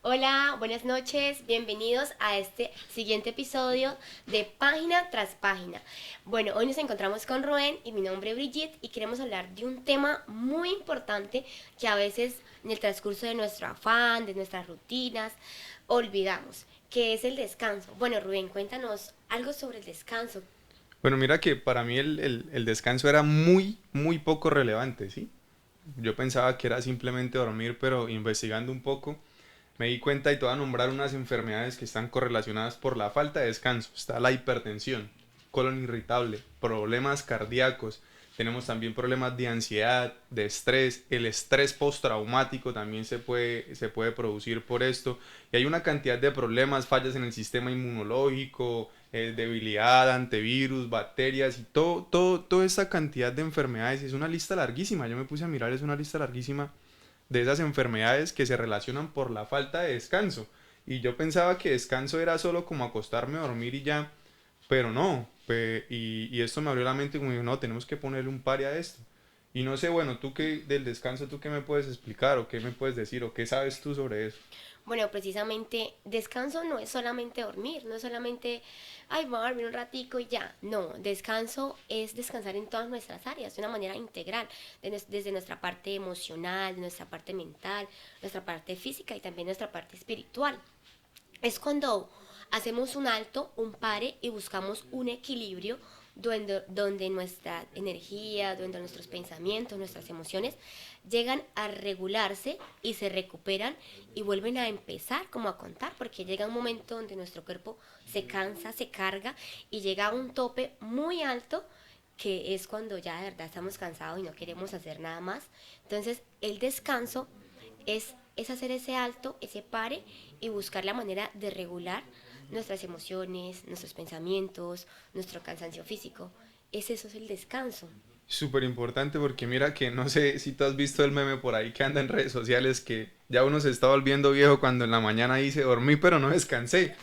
Hola, buenas noches, bienvenidos a este siguiente episodio de Página tras Página. Bueno, hoy nos encontramos con Rubén y mi nombre es Brigitte y queremos hablar de un tema muy importante que a veces en el transcurso de nuestro afán, de nuestras rutinas, olvidamos, que es el descanso. Bueno, Rubén, cuéntanos algo sobre el descanso. Bueno, mira que para mí el descanso era muy poco relevante, ¿sí? Yo pensaba que era simplemente dormir, pero investigando un poco me di cuenta y te voy a nombrar unas enfermedades que están correlacionadas por la falta de descanso. Está la hipertensión, colon irritable, problemas cardíacos, tenemos también problemas de ansiedad, de estrés, el estrés postraumático también se puede producir por esto. Y hay una cantidad de problemas, fallas en el sistema inmunológico, debilidad ante virus, bacterias y toda esta cantidad de enfermedades. Es una lista larguísima, yo me puse a mirar, es una lista larguísima de esas enfermedades que se relacionan por la falta de descanso. Y yo pensaba que descanso era solo como acostarme a dormir y ya, pero no. Y esto me abrió la mente como, no, tenemos que ponerle un par a esto. Y no sé, bueno, tú qué del descanso, tú qué me puedes explicar o qué me puedes decir o qué sabes tú sobre eso. Bueno, precisamente descanso no es solamente dormir, no es solamente, ay, voy a dormir un ratico y ya. No, descanso es descansar en todas nuestras áreas, de una manera integral, desde nuestra parte emocional, de nuestra parte mental, nuestra parte física y también nuestra parte espiritual. Es cuando hacemos un alto, un pare y buscamos un equilibrio donde nuestra energía, donde nuestros pensamientos, nuestras emociones llegan a regularse y se recuperan y vuelven a empezar como a contar, porque llega un momento donde nuestro cuerpo se cansa, se carga y llega a un tope muy alto que es cuando ya de verdad estamos cansados y no queremos hacer nada más. Entonces el descanso es hacer ese alto, ese pare y buscar la manera de regular nuestras emociones, nuestros pensamientos, nuestro cansancio físico. Eso es el descanso. Súper importante porque mira que no sé si tú has visto el meme por ahí que anda en redes sociales que ya uno se está volviendo viejo cuando en la mañana dice dormí pero no descansé.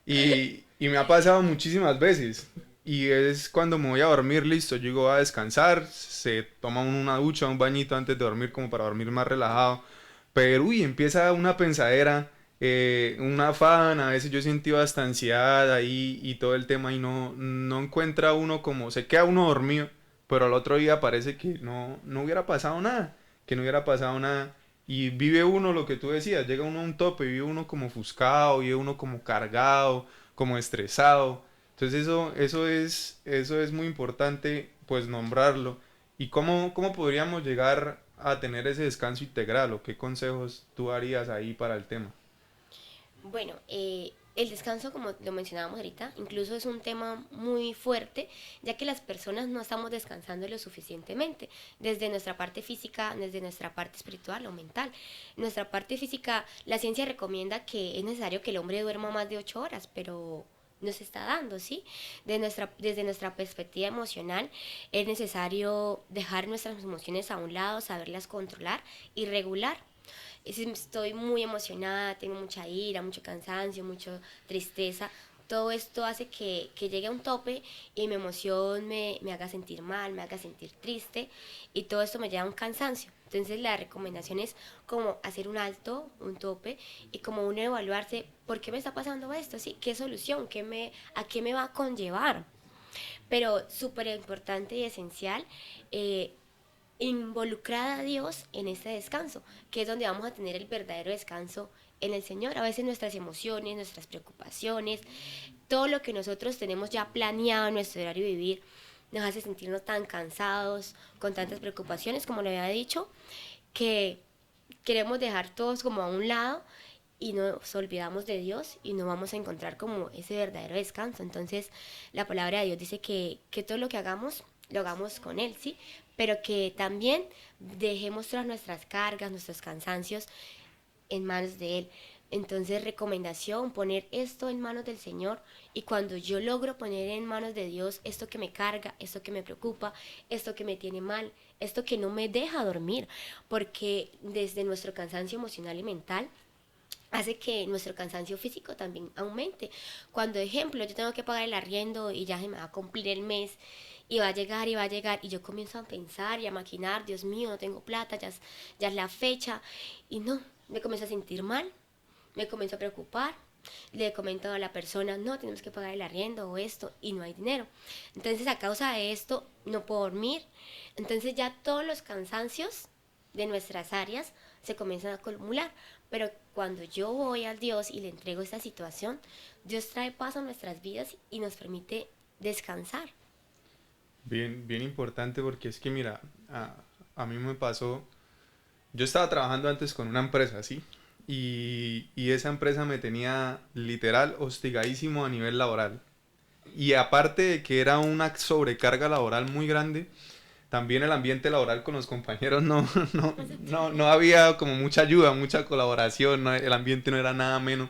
Y me ha pasado muchísimas veces. Y es cuando me voy a dormir, listo, yo llego a descansar, se toma uno una ducha, un bañito antes de dormir como para dormir más relajado. Pero uy, empieza una pensadera, un afán, a veces yo he sentido hasta ansiedad ahí y todo el tema y no encuentra uno como, se queda uno dormido, pero al otro día parece que no hubiera pasado nada, que no hubiera pasado nada. Y vive uno lo que tú decías, llega uno a un tope, vive uno como ofuscado, vive uno como cargado, como estresado. Entonces eso es muy importante pues nombrarlo. ¿Y cómo podríamos llegar a tener ese descanso integral o qué consejos tú harías ahí para el tema? Bueno, el descanso, como lo mencionábamos ahorita, incluso es un tema muy fuerte, ya que las personas no estamos descansando lo suficientemente, desde nuestra parte física, desde nuestra parte espiritual o mental. Nuestra parte física, la ciencia recomienda que es necesario que el hombre duerma más de 8 horas, pero no se está dando, ¿sí? Desde nuestra perspectiva emocional, es necesario dejar nuestras emociones a un lado, saberlas controlar y regular. Si estoy muy emocionada, tengo mucha ira, mucho cansancio, mucha tristeza. Todo esto hace que llegue a un tope y mi emoción me haga sentir mal, me haga sentir triste y todo esto me lleva a un cansancio. Entonces la recomendación es como hacer un alto, un tope y como uno evaluarse por qué me está pasando esto, ¿sí? ¿Qué solución? ¿A qué me va a conllevar? Pero súper importante y esencial, eh, involucrar a Dios en este descanso, que es donde vamos a tener el verdadero descanso en el Señor. A veces nuestras emociones, nuestras preocupaciones, todo lo que nosotros tenemos ya planeado en nuestro horario de vivir, nos hace sentirnos tan cansados, con tantas preocupaciones, como lo había dicho, que queremos dejar todos como a un lado y nos olvidamos de Dios y no vamos a encontrar como ese verdadero descanso. Entonces la palabra de Dios dice que todo lo que hagamos, lo hagamos con Él, ¿sí? Pero que también dejemos todas nuestras cargas, nuestros cansancios en manos de Él. Entonces, recomendación, poner esto en manos del Señor y cuando yo logro poner en manos de Dios esto que me carga, esto que me preocupa, esto que me tiene mal, esto que no me deja dormir, porque desde nuestro cansancio emocional y mental hace que nuestro cansancio físico también aumente. Cuando, ejemplo, yo tengo que pagar el arriendo y ya se me va a cumplir el mes y va a llegar y va a llegar y yo comienzo a pensar y a maquinar, Dios mío, no tengo plata, ya es la fecha y no, me comienzo a sentir mal me comienzo a preocupar, le comento a la persona, no, tenemos que pagar el arriendo o esto, y no hay dinero. Entonces, a causa de esto, no puedo dormir. Entonces, ya todos los cansancios de nuestras áreas se comienzan a acumular. Pero cuando yo voy al Dios y le entrego esta situación, Dios trae paz a nuestras vidas y nos permite descansar. Bien, bien importante porque es que mira, a mí me pasó, yo estaba trabajando antes con una empresa, ¿sí? Y esa empresa me tenía literal hostigadísimo a nivel laboral. Y aparte de que era una sobrecarga laboral muy grande, también el ambiente laboral con los compañeros no había como mucha ayuda, mucha colaboración, el ambiente no era nada ameno.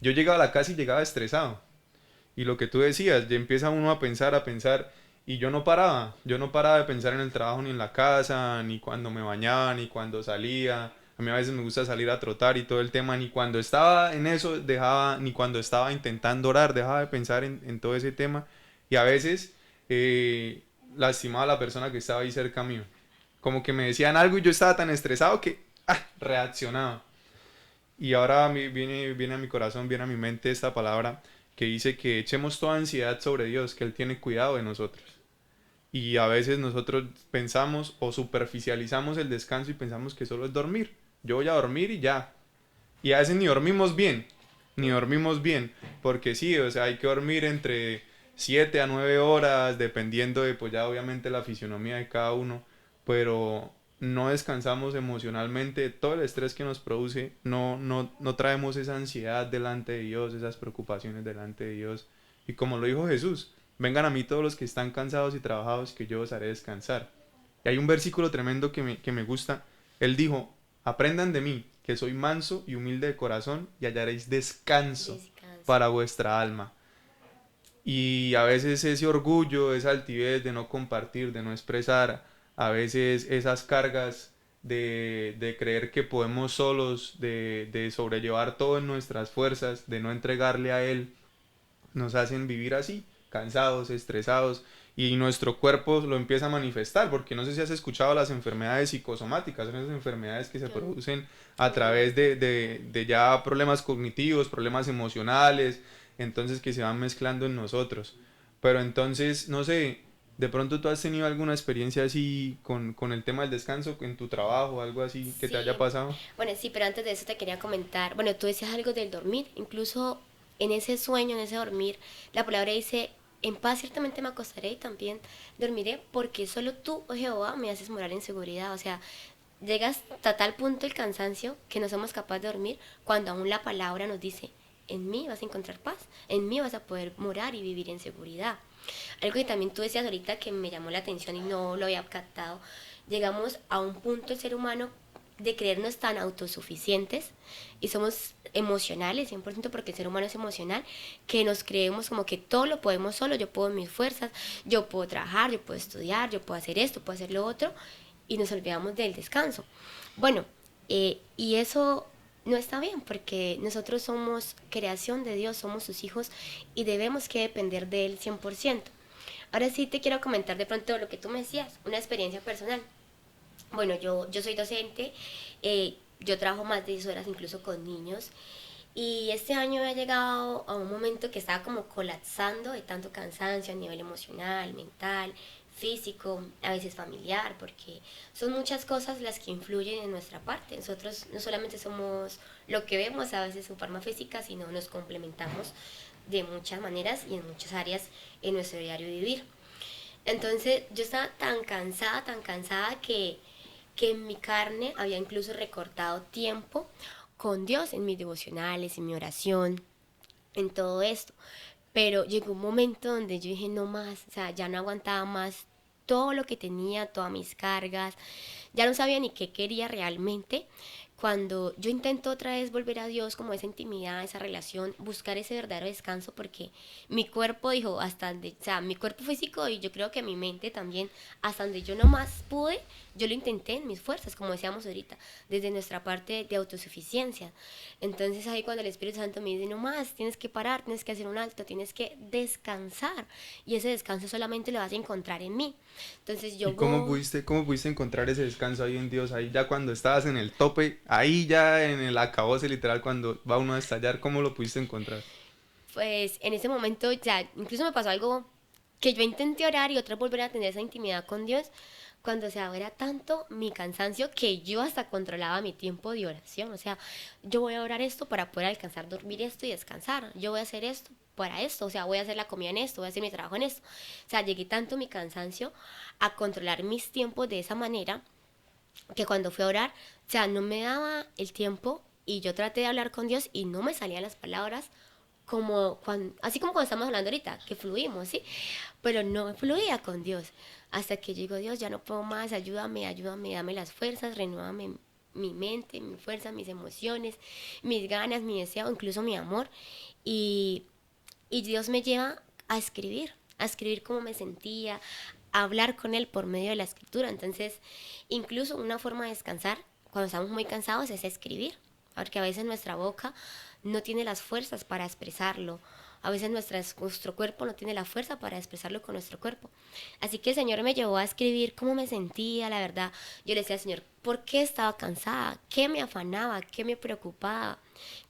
Yo llegaba a la casa y llegaba estresado. Y lo que tú decías, ya empieza uno a pensar, y yo no paraba de pensar en el trabajo ni en la casa, ni cuando me bañaba, ni cuando salía. A mí a veces me gusta salir a trotar y todo el tema, ni cuando estaba en eso dejaba, ni cuando estaba intentando orar, dejaba de pensar en todo ese tema. Y a veces lastimaba a la persona que estaba ahí cerca mío. Como que me decían algo y yo estaba tan estresado que reaccionaba. Y ahora viene a mi corazón, viene a mi mente esta palabra que dice que echemos toda ansiedad sobre Dios, que Él tiene cuidado de nosotros. Y a veces nosotros pensamos o superficializamos el descanso y pensamos que solo es dormir. Yo voy a dormir y ya. Y a veces ni dormimos bien, ni dormimos bien, porque sí, o sea, hay que dormir entre 7 a 9 horas, dependiendo de, pues ya obviamente la fisionomía de cada uno, pero no descansamos emocionalmente, todo el estrés que nos produce, no traemos esa ansiedad delante de Dios, esas preocupaciones delante de Dios. Y como lo dijo Jesús, vengan a mí todos los que están cansados y trabajados, que yo os haré descansar. Y hay un versículo tremendo que me gusta. Él dijo, aprendan de mí, que soy manso y humilde de corazón, y hallaréis descanso Descanso. para vuestra alma. Y a veces ese orgullo, esa altivez de no compartir, de no expresar, a veces esas cargas de creer que podemos solos, de sobrellevar todo en nuestras fuerzas, de no entregarle a Él, nos hacen vivir así, cansados, estresados, y nuestro cuerpo lo empieza a manifestar, porque no sé si has escuchado las enfermedades psicosomáticas, son esas enfermedades que se Yo no. producen a No. través de ya problemas cognitivos, problemas emocionales, entonces que se van mezclando en nosotros. Pero entonces, no sé, de pronto tú has tenido alguna experiencia así con el tema del descanso en tu trabajo, algo así que te haya Sí, pasado. bueno, sí, pero antes de eso te quería comentar, bueno, tú decías algo del dormir, incluso en ese sueño, en ese dormir, la palabra dice, en paz ciertamente me acostaré y también dormiré, porque solo tú, oh Jehová, me haces morar en seguridad, o sea, llegas hasta tal punto el cansancio que no somos capaces de dormir cuando aún la palabra nos dice, en mí vas a encontrar paz, en mí vas a poder morar y vivir en seguridad. Algo que también tú decías ahorita que me llamó la atención y no lo había captado, llegamos a un punto el ser humano de creernos tan autosuficientes y somos emocionales, 100% porque el ser humano es emocional, que nos creemos como que todo lo podemos solo, yo puedo mis fuerzas, yo puedo trabajar, yo puedo estudiar, yo puedo hacer esto, puedo hacer lo otro, y nos olvidamos del descanso. Bueno, y eso no está bien porque nosotros somos creación de Dios, somos sus hijos y debemos que depender de Él 100%. Ahora sí te quiero comentar de pronto lo que tú me decías, una experiencia personal. Bueno, yo soy docente, yo trabajo más de 10 horas incluso con niños y este año he llegado a un momento que estaba como colapsando de tanto cansancio a nivel emocional, mental, físico, a veces familiar, porque son muchas cosas las que influyen en nuestra parte. Nosotros no solamente somos lo que vemos a veces en forma física, sino nos complementamos de muchas maneras y en muchas áreas en nuestro diario vivir. Entonces yo estaba tan cansada que en mi carne había incluso recortado tiempo con Dios en mis devocionales, en mi oración, en todo esto. Pero llegó un momento donde yo dije no más, o sea, ya no aguantaba más todo lo que tenía, todas mis cargas, ya no sabía ni qué quería realmente. Cuando yo intento otra vez volver a Dios, como esa intimidad, esa relación, buscar ese verdadero descanso, porque mi cuerpo dijo hasta donde, o sea, mi cuerpo físico y yo creo que mi mente también, hasta donde yo no más pude, yo lo intenté en mis fuerzas, como decíamos ahorita, desde nuestra parte de autosuficiencia. Entonces ahí cuando el Espíritu Santo me dice, no más, tienes que parar, tienes que hacer un alto, tienes que descansar. Y ese descanso solamente lo vas a encontrar en mí. Entonces yo ¿Y voy, cómo pudiste encontrar ese descanso ahí en Dios, ahí ya cuando estabas en el tope, ahí ya en el acabose literal cuando va uno a estallar, ¿cómo lo pudiste encontrar? Pues en ese momento ya, incluso me pasó algo que yo intenté orar y otra vez volver a tener esa intimidad con Dios, cuando se era tanto mi cansancio que yo hasta controlaba mi tiempo de oración. O sea, yo voy a orar esto para poder alcanzar dormir esto y descansar. Yo voy a hacer esto para esto, o sea, voy a hacer la comida en esto, voy a hacer mi trabajo en esto. O sea, llegué tanto mi cansancio a controlar mis tiempos de esa manera que cuando fui a orar, o sea, no me daba el tiempo y yo traté de hablar con Dios y no me salían las palabras como cuando, así como cuando estamos hablando ahorita, que fluimos, ¿sí? Pero no fluía con Dios. Hasta que yo digo, Dios, ya no puedo más, ayúdame, ayúdame, dame las fuerzas, renuévame mi mente, mi fuerza, mis emociones, mis ganas, mi deseo, incluso mi amor. Y, y Dios me lleva a escribir cómo me sentía, a hablar con Él por medio de la escritura. Entonces, incluso una forma de descansar cuando estamos muy cansados es escribir, porque a veces nuestra boca no tiene las fuerzas para expresarlo. A veces nuestro cuerpo no tiene la fuerza para expresarlo con nuestro cuerpo. Así que el Señor me llevó a escribir cómo me sentía, la verdad. Yo le decía al Señor, ¿por qué estaba cansada? ¿Qué me afanaba? ¿Qué me preocupaba?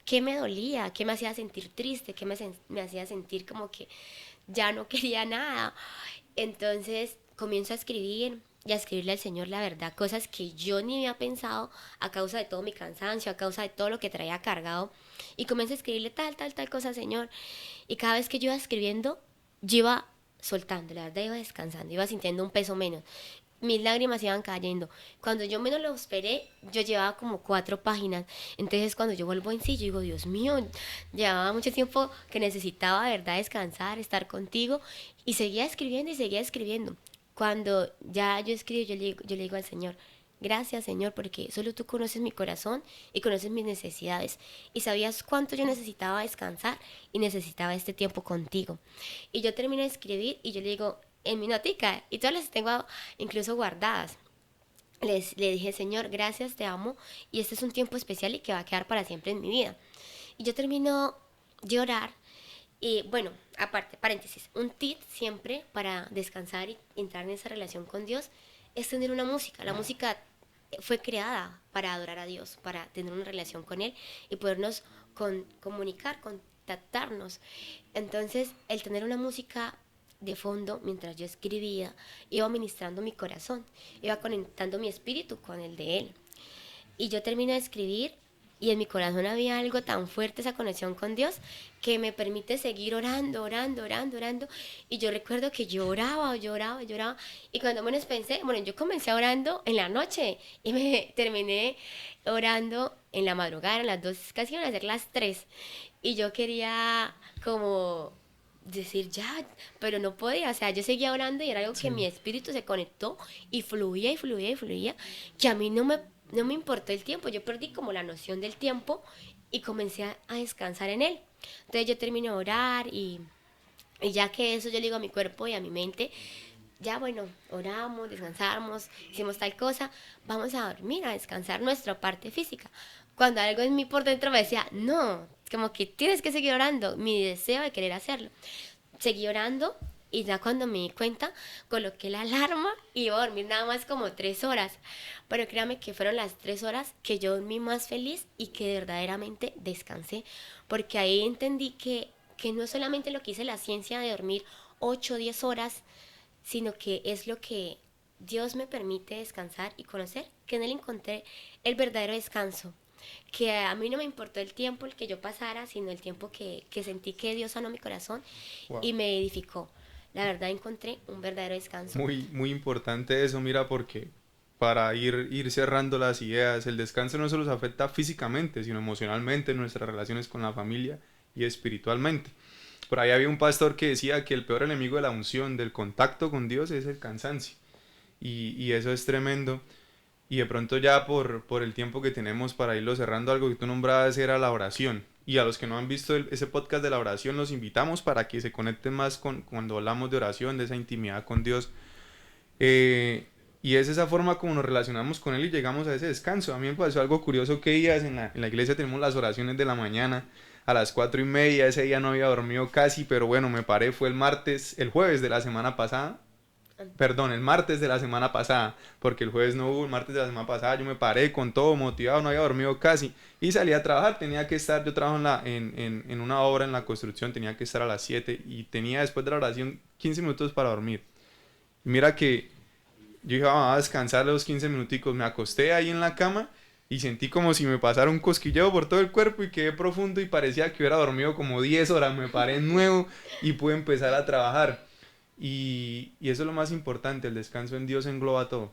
¿Qué me dolía? ¿Qué me hacía sentir triste? ¿Qué me hacía sentir como que ya no quería nada? Entonces comienzo a escribir y a escribirle al Señor la verdad, cosas que yo ni había pensado a causa de todo mi cansancio, a causa de todo lo que traía cargado. Y comienzo a escribirle tal, tal, tal cosa, Señor. Y cada vez que yo iba escribiendo, yo iba soltando, la verdad iba descansando, iba sintiendo un peso menos. Mis lágrimas iban cayendo. Cuando yo menos lo esperé, yo llevaba como 4 páginas. Entonces cuando yo vuelvo en sí, yo digo, Dios mío, llevaba mucho tiempo que necesitaba, de verdad, descansar, estar contigo. Y seguía escribiendo y seguía escribiendo. Cuando ya yo escribo, yo le digo al Señor, gracias Señor, porque solo tú conoces mi corazón y conoces mis necesidades. Y sabías cuánto yo necesitaba descansar y necesitaba este tiempo contigo. Y yo termino de escribir y yo le digo, en mi notica, y todas las tengo incluso guardadas. Le dije, Señor, gracias, te amo, y este es un tiempo especial y que va a quedar para siempre en mi vida. Y yo termino de orar, y bueno, aparte, paréntesis, un tip siempre para descansar y entrar en esa relación con Dios es tener una música. La música fue creada para adorar a Dios, para tener una relación con Él y podernos comunicar, contactarnos. Entonces, el tener una música de fondo mientras yo escribía iba ministrando mi corazón, iba conectando mi espíritu con el de Él. Y yo terminé de escribir y en mi corazón había algo tan fuerte, esa conexión con Dios, que me permite seguir orando, orando, orando, orando. Y yo recuerdo que lloraba, lloraba, lloraba. Y cuando menos pensé, bueno, yo comencé orando en la noche y me terminé orando en la madrugada, en las 2, casi iban a ser las 3. Y yo quería como decir ya, pero no podía, o sea, yo seguía orando y era algo que Sí. mi espíritu se conectó y fluía y fluía y fluía, que a mí no me importó el tiempo, yo perdí como la noción del tiempo y comencé a descansar en él. Entonces yo terminé de orar y ya que eso yo le digo a mi cuerpo y a mi mente, ya bueno, oramos, descansamos, hicimos tal cosa, vamos a dormir, a descansar nuestra parte física. Cuando algo en mí por dentro me decía, no, como que tienes que seguir orando, mi deseo de querer hacerlo. Seguí orando y ya cuando me di cuenta, coloqué la alarma y iba a dormir nada más como 3 horas. Pero créame que fueron las 3 horas que yo dormí más feliz y que verdaderamente descansé. Porque ahí entendí que no es solamente lo que dice la ciencia de dormir 8 o 10 horas, sino que es lo que Dios me permite descansar y conocer, que en Él encontré el verdadero descanso, que a mí no me importó el tiempo el que yo pasara, sino el tiempo que sentí que Dios sanó mi corazón Wow. y me edificó. La verdad encontré un verdadero descanso. Muy, muy importante eso, mira, porque para ir cerrando las ideas, el descanso no solo nos afecta físicamente, sino emocionalmente, en nuestras relaciones con la familia y espiritualmente. Por ahí había un pastor que decía que el peor enemigo de la unción, del contacto con Dios, es el cansancio. Y eso es tremendo. Y de pronto ya por el tiempo que tenemos para irlo cerrando, algo que tú nombrabas era la oración. Y a los que no han visto ese podcast de la oración, los invitamos para que se conecten más con cuando hablamos de oración, de esa intimidad con Dios. Eh, y es esa forma como nos relacionamos con Él y llegamos a ese descanso. A mí me pasó algo curioso que días en la iglesia tenemos las oraciones de la mañana a las 4:30. Ese día no había dormido casi, pero bueno, me paré, fue el jueves de la semana pasada perdón, el martes de la semana pasada, porque el jueves no hubo, el martes de la semana pasada yo me paré con todo motivado, no había dormido casi, y salí a trabajar, tenía que estar, yo trabajo en una obra en la construcción, tenía que estar a las 7 y tenía después de la oración 15 minutos para dormir. Y mira que yo dije, "Ah, a descansar los 15 minuticos", me acosté ahí en la cama y sentí como si me pasara un cosquilleo por todo el cuerpo y quedé profundo y parecía que hubiera dormido como 10 horas, me paré nuevo y pude empezar a trabajar. Y eso es lo más importante, el descanso en Dios engloba todo.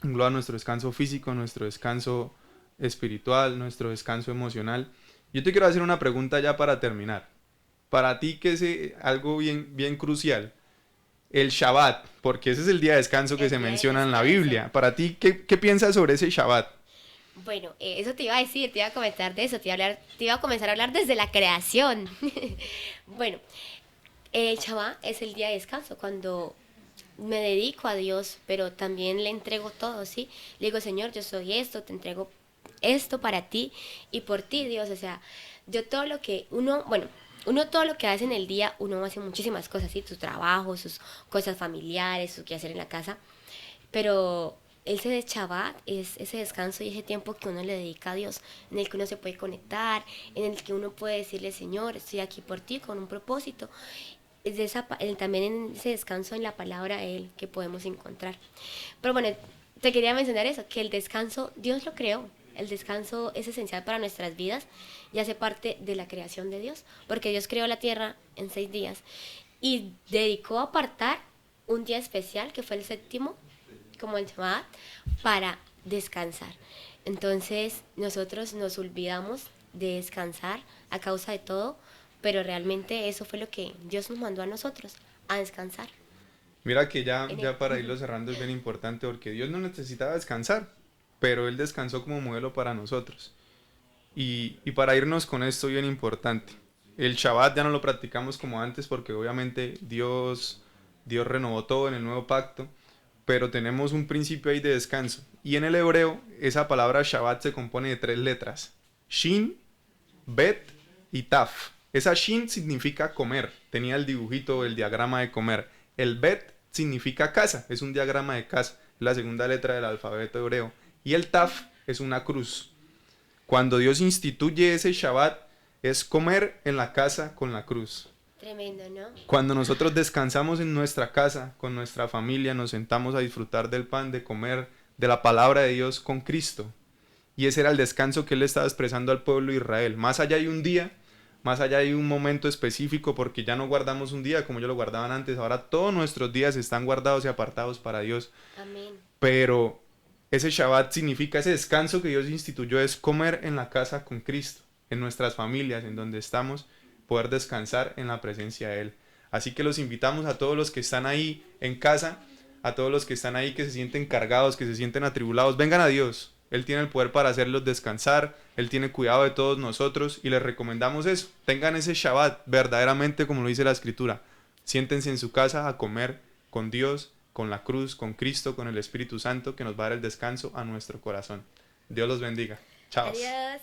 Engloba nuestro descanso físico, nuestro descanso espiritual, nuestro descanso emocional. Yo te quiero hacer una pregunta ya para terminar. Para ti, que es algo bien, bien crucial, el Shabbat, porque ese es el día de descanso que El se día de menciona en la descanso. Biblia. Para ti, ¿qué piensas sobre ese Shabbat? Bueno, eso te iba a decir, te iba a comentar de eso, te iba a comenzar a hablar desde la creación. Bueno, el Shabbat es el día de descanso, cuando me dedico a Dios, pero también le entrego todo, ¿sí? Le digo, Señor, yo soy esto, te entrego esto para ti y por ti, Dios. O sea, yo todo lo que uno, bueno, uno todo lo que hace en el día, uno hace muchísimas cosas, ¿sí? Su trabajo, sus cosas familiares, su quehacer en la casa, pero ese de Shabbat es ese descanso y ese tiempo que uno le dedica a Dios, en el que uno se puede conectar, en el que uno puede decirle, Señor, estoy aquí por ti con un propósito. Es de también en ese descanso en la palabra de Él que podemos encontrar. Pero bueno, te quería mencionar eso, que el descanso, Dios lo creó. El descanso es esencial para nuestras vidas y hace parte de la creación de Dios, porque Dios creó la tierra en 6 días y dedicó a apartar un día especial, que fue el séptimo, como el Shabbat, para descansar. Entonces nosotros nos olvidamos de descansar a causa de todo, pero realmente eso fue lo que Dios nos mandó a nosotros, a descansar Mira que ya, en Él. ya para irlo cerrando es bien importante porque Dios no necesitaba descansar, pero Él descansó como modelo para nosotros. Y para irnos con esto bien importante, el Shabbat ya no lo practicamos como antes porque obviamente Dios renovó todo en el nuevo pacto, pero tenemos un principio ahí de descanso. Y en el hebreo esa palabra Shabbat se compone de 3 letras, Shin, Bet y Taf. Esa Shin significa comer, tenía el dibujito, el diagrama de comer. El Bet significa casa, es un diagrama de casa, la segunda letra del alfabeto hebreo. Y el Taf es una cruz. Cuando Dios instituye ese Shabbat, es comer en la casa con la cruz. Tremendo, ¿no? Cuando nosotros descansamos en nuestra casa, con nuestra familia, nos sentamos a disfrutar del pan, de comer, de la palabra de Dios con Cristo. Y ese era el descanso que Él estaba expresando al pueblo de Israel. Más allá hay un día, más allá hay un momento específico, porque ya no guardamos un día como ellos lo guardaban antes. Ahora todos nuestros días están guardados y apartados para Dios. Amén. Pero ese Shabbat significa, ese descanso que Dios instituyó es comer en la casa con Cristo, en nuestras familias, en donde estamos, poder descansar en la presencia de Él. Así que los invitamos a todos los que están ahí en casa, a todos los que están ahí que se sienten cargados, que se sienten atribulados, vengan a Dios. Él tiene el poder para hacerlos descansar, Él tiene cuidado de todos nosotros y les recomendamos eso. Tengan ese Shabbat verdaderamente como lo dice la Escritura. Siéntense en su casa a comer con Dios, con la cruz, con Cristo, con el Espíritu Santo que nos va a dar el descanso a nuestro corazón. Dios los bendiga. Chao. Adiós.